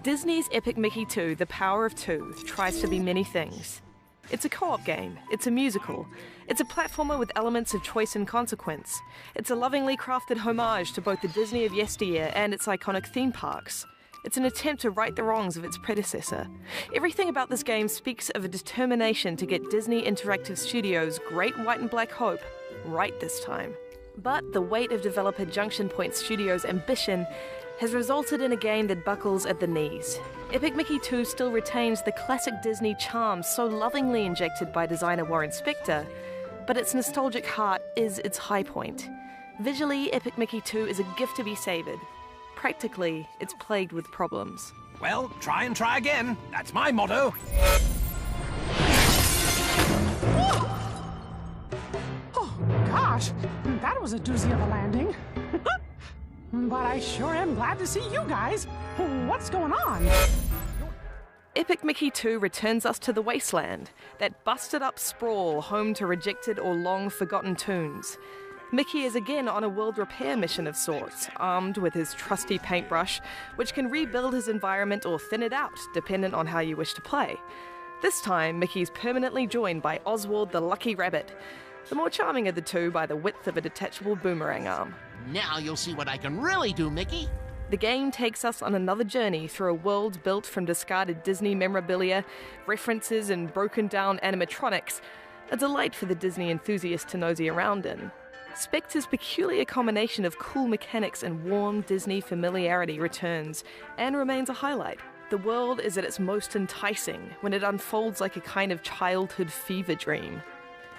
Disney's Epic Mickey 2, The Power of Two, tries to be many things. It's a co-op game, it's a musical, it's a platformer with elements of choice and consequence. It's a lovingly crafted homage to both the Disney of yesteryear and its iconic theme parks. It's an attempt to right the wrongs of its predecessor. Everything about this game speaks of a determination to get Disney Interactive Studios' great white and black hope right this time. But the weight of developer Junction Point Studios' ambition has resulted in a game that buckles at the knees. Epic Mickey 2 still retains the classic Disney charm so lovingly injected by designer Warren Spector, but its nostalgic heart is its high point. Visually, Epic Mickey 2 is a gift to be savoured. Practically, it's plagued with problems. Well, try and try again. That's my motto. Oh, gosh, that was a doozy of a landing. But I sure am glad to see you guys. What's going on? Epic Mickey 2 returns us to the wasteland, that busted-up sprawl home to rejected or long-forgotten tunes. Mickey is again on a world repair mission of sorts, armed with his trusty paintbrush, which can rebuild his environment or thin it out, dependent on how you wish to play. This time, Mickey's permanently joined by Oswald the Lucky Rabbit, the more charming of the two by the width of a detachable boomerang arm. Now you'll see what I can really do, Mickey. The game takes us on another journey through a world built from discarded Disney memorabilia, references and broken-down animatronics, a delight for the Disney enthusiast to nosy around in. Spector's peculiar combination of cool mechanics and warm Disney familiarity returns and remains a highlight. The world is at its most enticing when it unfolds like a kind of childhood fever dream.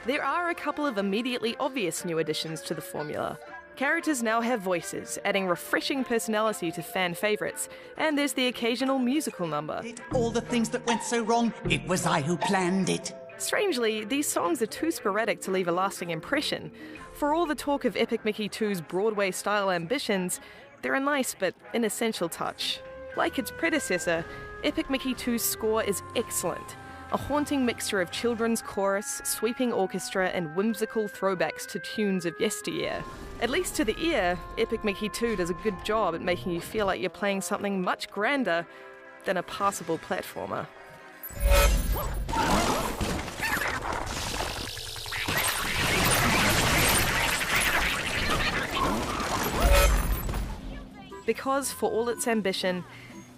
There are a couple of immediately obvious new additions to the formula. Characters now have voices, adding refreshing personality to fan favourites, and there's the occasional musical number. All the things that went so wrong, it was I who planned it. Strangely, these songs are too sporadic to leave a lasting impression. For all the talk of Epic Mickey 2's Broadway-style ambitions, they're a nice but inessential touch. Like its predecessor, Epic Mickey 2's score is excellent. A haunting mixture of children's chorus, sweeping orchestra, and whimsical throwbacks to tunes of yesteryear. At least to the ear, Epic Mickey 2 does a good job at making you feel like you're playing something much grander than a passable platformer. Because, for all its ambition,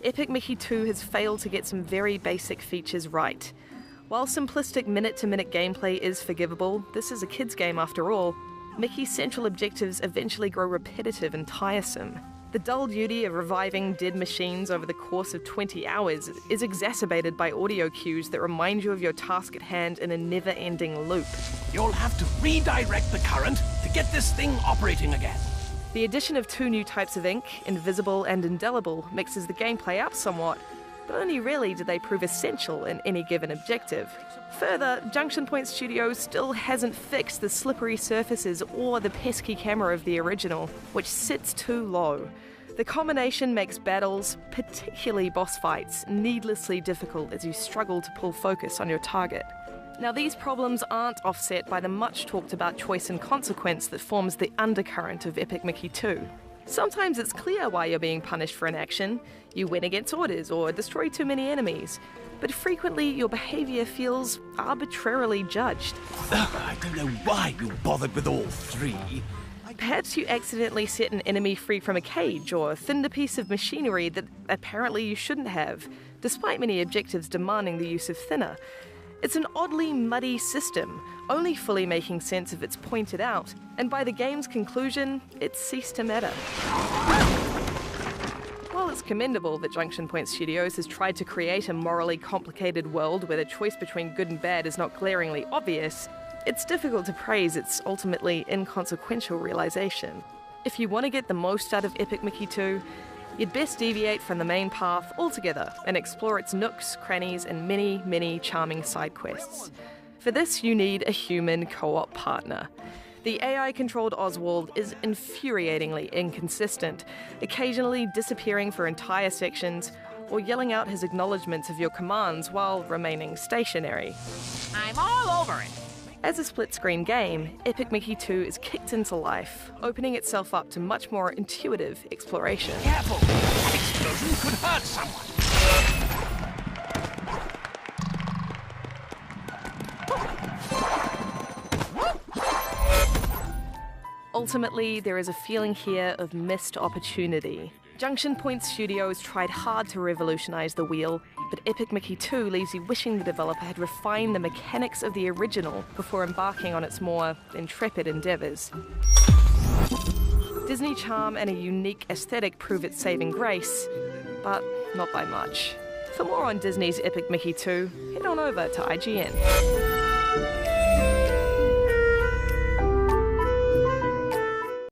Epic Mickey 2 has failed to get some very basic features right. While simplistic minute-to-minute gameplay is forgivable, this is a kid's game after all, Mickey's central objectives eventually grow repetitive and tiresome. The dull duty of reviving dead machines over the course of 20 hours is exacerbated by audio cues that remind you of your task at hand in a never-ending loop. You'll have to redirect the current to get this thing operating again. The addition of two new types of ink, invisible and indelible, mixes the gameplay up somewhat, but only rarely do they prove essential in any given objective. Further, Junction Point Studios still hasn't fixed the slippery surfaces or the pesky camera of the original, which sits too low. The combination makes battles, particularly boss fights, needlessly difficult as you struggle to pull focus on your target. Now, these problems aren't offset by the much talked about choice and consequence that forms the undercurrent of Epic Mickey 2. Sometimes it's clear why you're being punished for an action. You win against orders or destroy too many enemies. But frequently your behaviour feels arbitrarily judged. I don't know why you bothered with all three. Perhaps you accidentally set an enemy free from a cage or thinned a piece of machinery that apparently you shouldn't have, despite many objectives demanding the use of thinner. It's an oddly muddy system, only fully making sense if it's pointed out, and by the game's conclusion, it's ceased to matter. While it's commendable that Junction Point Studios has tried to create a morally complicated world where the choice between good and bad is not glaringly obvious, it's difficult to praise its ultimately inconsequential realization. If you want to get the most out of Epic Mickey 2, you'd best deviate from the main path altogether and explore its nooks, crannies, and many, many charming side quests. For this, you need a human co-op partner. The AI-controlled Oswald is infuriatingly inconsistent, occasionally disappearing for entire sections or yelling out his acknowledgements of your commands while remaining stationary. I'm all over it. As a split-screen game, Epic Mickey 2 is kicked into life, opening itself up to much more intuitive exploration. Careful! That explosion could hurt someone. Ultimately, there is a feeling here of missed opportunity. Junction Point Studios tried hard to revolutionize the wheel, but Epic Mickey 2 leaves you wishing the developer had refined the mechanics of the original before embarking on its more intrepid endeavors. Disney charm and a unique aesthetic prove its saving grace, but not by much. For more on Disney's Epic Mickey 2, head on over to IGN.